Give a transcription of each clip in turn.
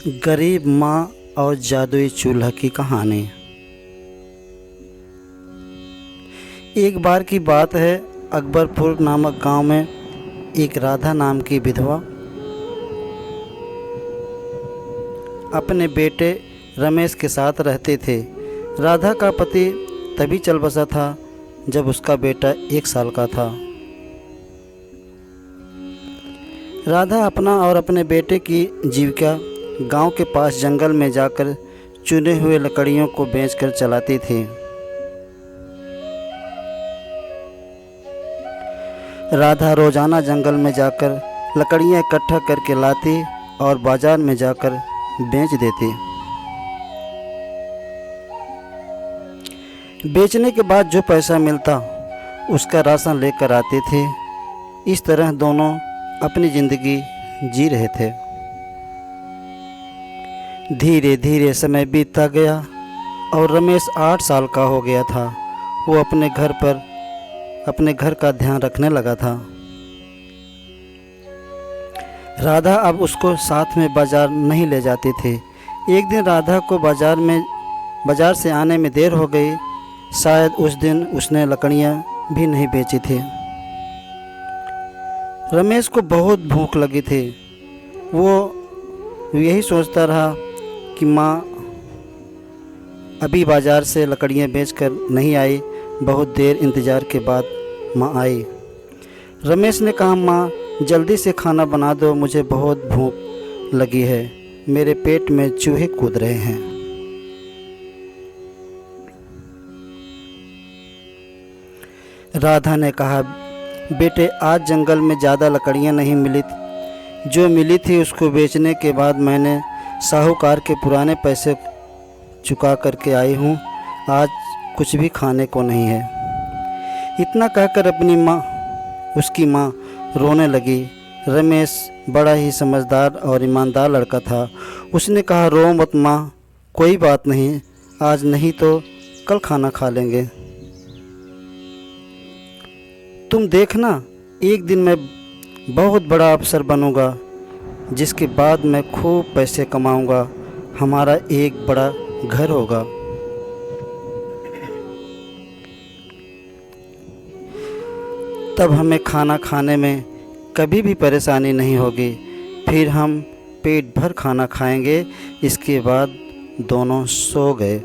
गरीब माँ और जादुई चूल्हा की कहानी। एक बार की बात है, अकबरपुर नामक गांव में एक राधा नाम की विधवा अपने बेटे रमेश के साथ रहते थे। राधा का पति तभी चल बसा था जब उसका बेटा 1 साल का था। राधा अपना और अपने बेटे की जीविका गांव के पास जंगल में जाकर चुने हुए लकड़ियों को बेचकर चलाती थी। राधा रोजाना जंगल में जाकर लकड़ियां इकट्ठा करके लाती और बाजार में जाकर बेच देती। बेचने के बाद जो पैसा मिलता उसका राशन लेकर आते थे। इस तरह दोनों अपनी ज़िंदगी जी रहे थे। धीरे धीरे समय बीतता गया और रमेश 8 साल का हो गया था। वो अपने घर का ध्यान रखने लगा था। राधा अब उसको साथ में बाजार नहीं ले जाती थी। एक दिन राधा को बाजार से आने में देर हो गई। शायद उस दिन उसने लकड़ियाँ भी नहीं बेची थी। रमेश को बहुत भूख लगी थी। वो यही सोचता रहा कि माँ अभी बाज़ार से लकड़ियाँ बेचकर नहीं आई। बहुत देर इंतज़ार के बाद माँ आई। रमेश ने कहा, माँ जल्दी से खाना बना दो, मुझे बहुत भूख लगी है, मेरे पेट में चूहे कूद रहे हैं। राधा ने कहा, बेटे आज जंगल में ज़्यादा लकड़ियाँ नहीं मिली, जो मिली थी उसको बेचने के बाद मैंने साहूकार के पुराने पैसे चुका करके आई हूँ। आज कुछ भी खाने को नहीं है। इतना कहकर उसकी माँ रोने लगी। रमेश बड़ा ही समझदार और ईमानदार लड़का था। उसने कहा, रो मत माँ, कोई बात नहीं, आज नहीं तो कल खाना खा लेंगे। तुम देखना, एक दिन मैं बहुत बड़ा अफसर बनूंगा, जिसके बाद मैं खूब पैसे कमाऊंगा। हमारा एक बड़ा घर होगा। तब हमें खाना खाने में कभी भी परेशानी नहीं होगी। फिर हम पेट भर खाना खाएंगे। इसके बाद दोनों सो गए।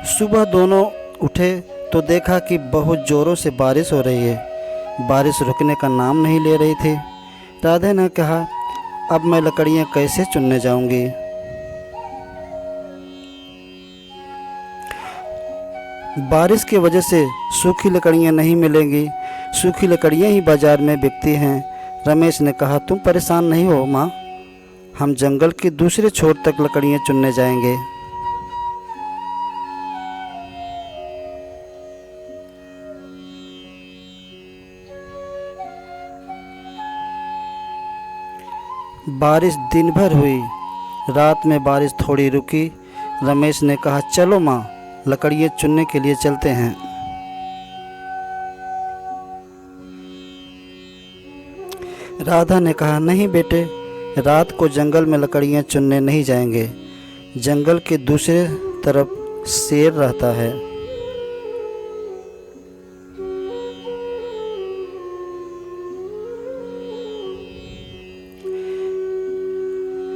सुबह दोनों उठे तो देखा कि बहुत ज़ोरों से बारिश हो रही है। बारिश रुकने का नाम नहीं ले रही थी। राधा ने कहा, अब मैं लकड़ियाँ कैसे चुनने जाऊंगी। बारिश की वजह से सूखी लकड़ियाँ नहीं मिलेंगी, सूखी लकड़ियाँ ही बाज़ार में बिकती हैं। रमेश ने कहा, तुम परेशान नहीं हो माँ, हम जंगल के दूसरे छोर तक लकड़ियाँ चुनने जाएंगे। बारिश दिन भर हुई। रात में बारिश थोड़ी रुकी। रमेश ने कहा, चलो माँ, लकड़ियाँ चुनने के लिए चलते हैं। राधा ने कहा, नहीं बेटे, रात को जंगल में लकड़ियाँ चुनने नहीं जाएंगे। जंगल के दूसरे तरफ शेर रहता है।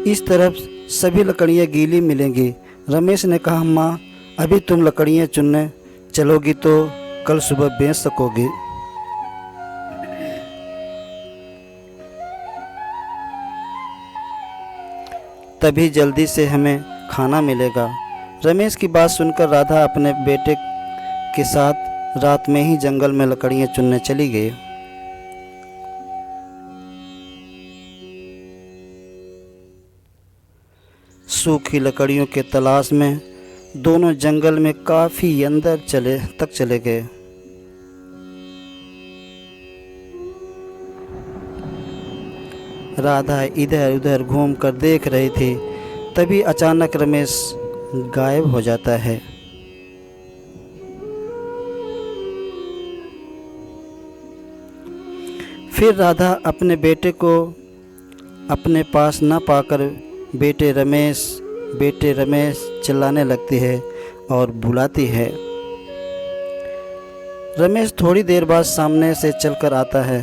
इस तरफ सभी लकड़ियाँ गीली मिलेंगी। रमेश ने कहा, माँ अभी तुम लकड़ियाँ चुनने चलोगी तो कल सुबह बेच सकोगी। तभी जल्दी से हमें खाना मिलेगा। रमेश की बात सुनकर राधा अपने बेटे के साथ रात में ही जंगल में लकड़ियाँ चुनने चली गई। सूखी लकड़ियों के तलाश में दोनों जंगल में काफ़ी अंदर चले गए। राधा इधर उधर घूमकर देख रही थी। तभी अचानक रमेश गायब हो जाता है। फिर राधा अपने बेटे को अपने पास न पाकर बेटे रमेश चिल्लाने लगती है और बुलाती है। रमेश थोड़ी देर बाद सामने से चलकर आता है।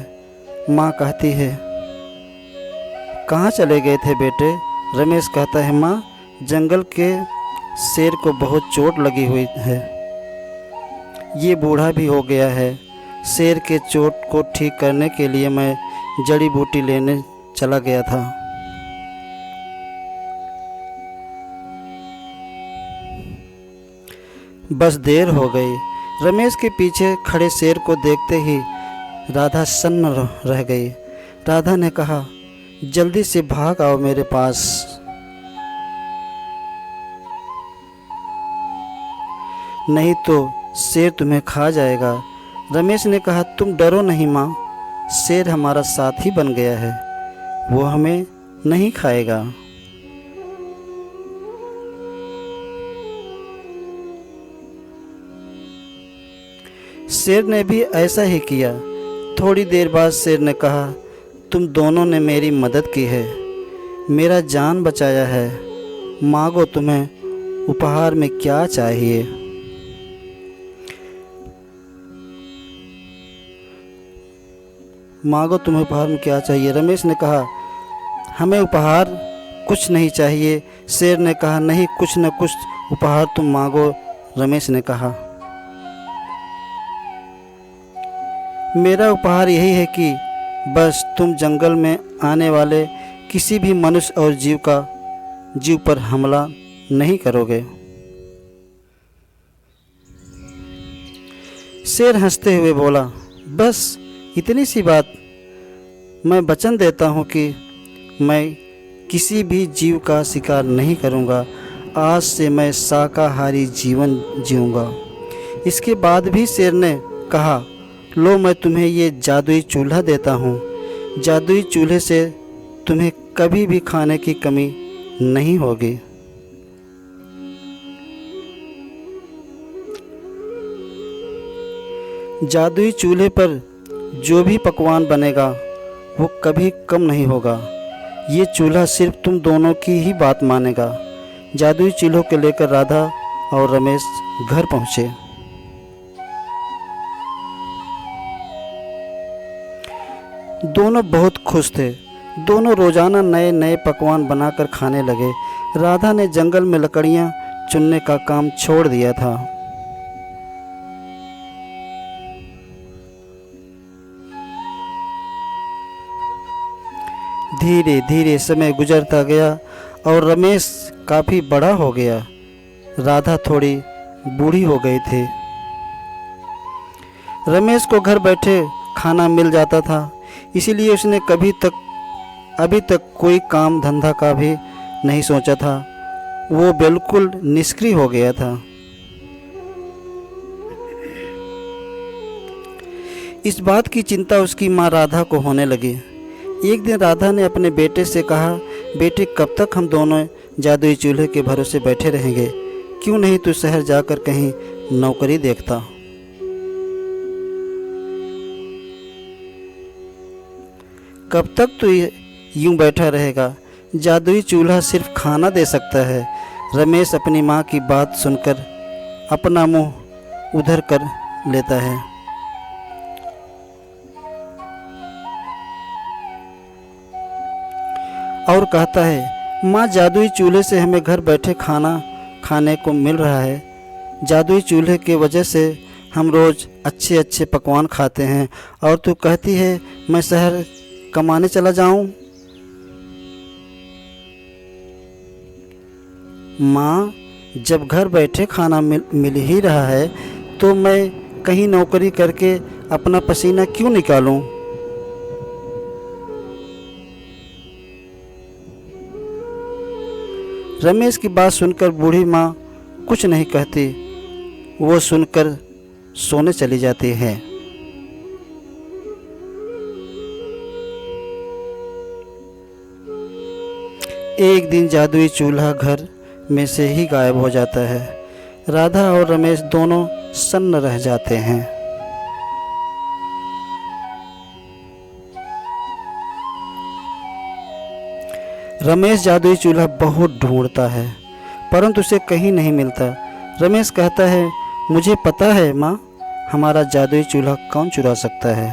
माँ कहती है, कहाँ चले गए थे बेटे? रमेश कहता है, माँ, जंगल के शेर को बहुत चोट लगी हुई है। ये बूढ़ा भी हो गया है। शेर के चोट को ठीक करने के लिए मैं जड़ी बूटी लेने चला गया था। बस देर हो गई। रमेश के पीछे खड़े शेर को देखते ही राधा सन्न रह गई। राधा ने कहा, जल्दी से भाग आओ मेरे पास। नहीं तो शेर तुम्हें खा जाएगा। रमेश ने कहा, तुम डरो नहीं माँ, शेर हमारा साथी बन गया है, वो हमें नहीं खाएगा। शेर ने भी ऐसा ही किया। थोड़ी देर बाद शेर ने कहा, तुम दोनों ने मेरी मदद की है, मेरा जान बचाया है। मांगो, तुम्हें उपहार में क्या चाहिए? मांगो, तुम्हें उपहार में क्या चाहिए? रमेश ने कहा, हमें उपहार कुछ नहीं चाहिए। शेर ने कहा, नहीं, कुछ न कुछ उपहार तुम मांगो। रमेश ने कहा, मेरा उपहार यही है कि बस तुम जंगल में आने वाले किसी भी मनुष्य और जीव पर हमला नहीं करोगे। शेर हंसते हुए बोला, बस इतनी सी बात? मैं वचन देता हूँ कि मैं किसी भी जीव का शिकार नहीं करूँगा। आज से मैं शाकाहारी जीवन जीऊँगा। इसके बाद भी शेर ने कहा, लो, मैं तुम्हें ये जादुई चूल्हा देता हूँ। जादुई चूल्हे से तुम्हें कभी भी खाने की कमी नहीं होगी। जादुई चूल्हे पर जो भी पकवान बनेगा वो कभी कम नहीं होगा। ये चूल्हा सिर्फ तुम दोनों की ही बात मानेगा। जादुई चूल्हों को लेकर राधा और रमेश घर पहुँचे। दोनों बहुत खुश थे। दोनों रोज़ाना नए नए पकवान बनाकर खाने लगे। राधा ने जंगल में लकड़ियाँ चुनने का काम छोड़ दिया था। धीरे धीरे समय गुजरता गया और रमेश काफ़ी बड़ा हो गया। राधा थोड़ी बूढ़ी हो गई थी। रमेश को घर बैठे खाना मिल जाता था, इसीलिए उसने अभी तक कोई काम धंधा का भी नहीं सोचा था। वो बिल्कुल निष्क्रिय हो गया था। इस बात की चिंता उसकी माँ राधा को होने लगी। एक दिन राधा ने अपने बेटे से कहा, बेटे, कब तक हम दोनों जादुई चूल्हे के भरोसे बैठे रहेंगे? क्यों नहीं तू शहर जाकर कहीं नौकरी देखता? कब तक तू यूं बैठा रहेगा? जादुई चूल्हा सिर्फ खाना दे सकता है। रमेश अपनी माँ की बात सुनकर अपना मुंह उधर कर लेता है। और कहता है, माँ, जादुई चूल्हे से हमें घर बैठे खाना खाने को मिल रहा है। जादुई चूल्हे की वजह से हम रोज़ अच्छे अच्छे पकवान खाते हैं और तू कहती है मैं शहर कमाने चला जाऊं। माँ, जब घर बैठे खाना मिल ही रहा है तो मैं कहीं नौकरी करके अपना पसीना क्यों निकालूं? रमेश की बात सुनकर बूढ़ी माँ कुछ नहीं कहती। वो सुनकर सोने चली जाती है। एक दिन जादुई चूल्हा घर में से ही गायब हो जाता है। राधा और रमेश दोनों सन्न रह जाते हैं। रमेश जादुई चूल्हा बहुत ढूंढता है परंतु उसे कहीं नहीं मिलता। रमेश कहता है, मुझे पता है माँ, हमारा जादुई चूल्हा कौन चुरा सकता है।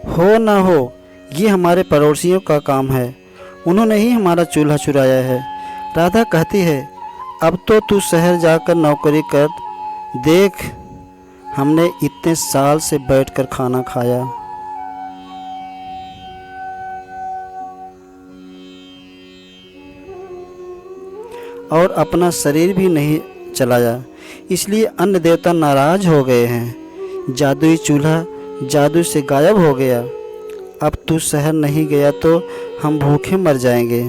हो ना हो, ये हमारे पड़ोसियों का काम है, उन्होंने ही हमारा चूल्हा चुराया है। राधा कहती है, अब तो तू शहर जाकर नौकरी कर देख, हमने इतने साल से बैठकर खाना खाया। और अपना शरीर भी नहीं चलाया, इसलिए अन्न देवता नाराज हो गए हैं। जादुई चूल्हा जादू से गायब हो गया। अब तू शहर नहीं गया तो हम भूखे मर जाएंगे।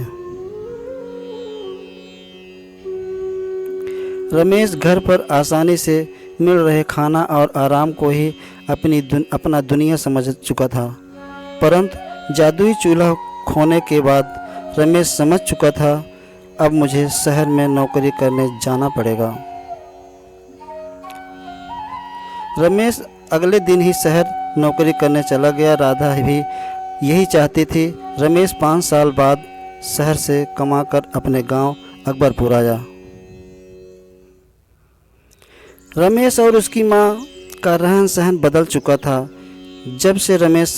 रमेश घर पर आसानी से मिल रहे खाना और आराम को ही अपना दुनिया समझ चुका था, परंतु जादुई चूल्हा खोने के बाद रमेश समझ चुका था, अब मुझे शहर में नौकरी करने जाना पड़ेगा। रमेश अगले दिन ही शहर नौकरी करने चला गया। राधा भी यही चाहती थी। रमेश 5 साल बाद शहर से कमाकर अपने गांव अकबरपुर आया। रमेश और उसकी माँ का रहन सहन बदल चुका था। जब से रमेश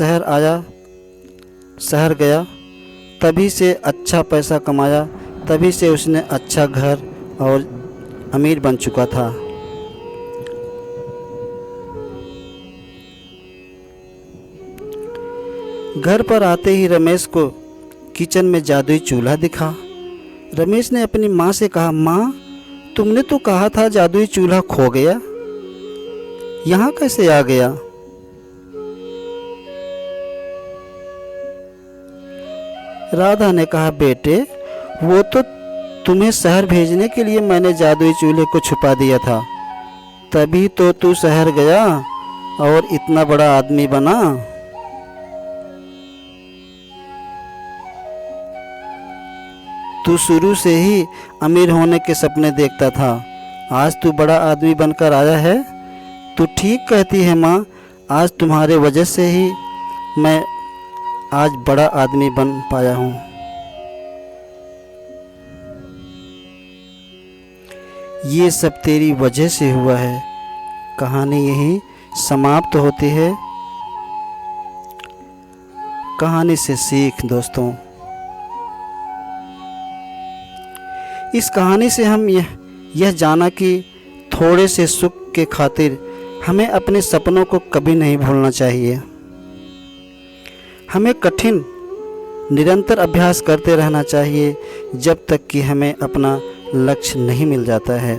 शहर गया तभी से अच्छा पैसा कमाया, तभी से उसने अच्छा घर और अमीर बन चुका था। घर पर आते ही रमेश को किचन में जादुई चूल्हा दिखा। रमेश ने अपनी माँ से कहा, माँ, तुमने तो कहा था जादुई चूल्हा खो गया, यहाँ कैसे आ गया? राधा ने कहा, बेटे, वो तो तुम्हें शहर भेजने के लिए मैंने जादुई चूल्हे को छुपा दिया था, तभी तो तू शहर गया और इतना बड़ा आदमी बना। तू शुरू से ही अमीर होने के सपने देखता था, आज तू बड़ा आदमी बनकर आया है। तू ठीक कहती है माँ, आज तुम्हारे वजह से ही मैं आज बड़ा आदमी बन पाया हूँ। ये सब तेरी वजह से हुआ है। कहानी यही समाप्त होती है। कहानी से सीख दोस्तों, इस कहानी से हम यह जाना कि थोड़े से सुख के खातिर हमें अपने सपनों को कभी नहीं भूलना चाहिए। हमें कठिन निरंतर अभ्यास करते रहना चाहिए जब तक कि हमें अपना लक्ष्य नहीं मिल जाता है।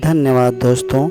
धन्यवाद दोस्तों।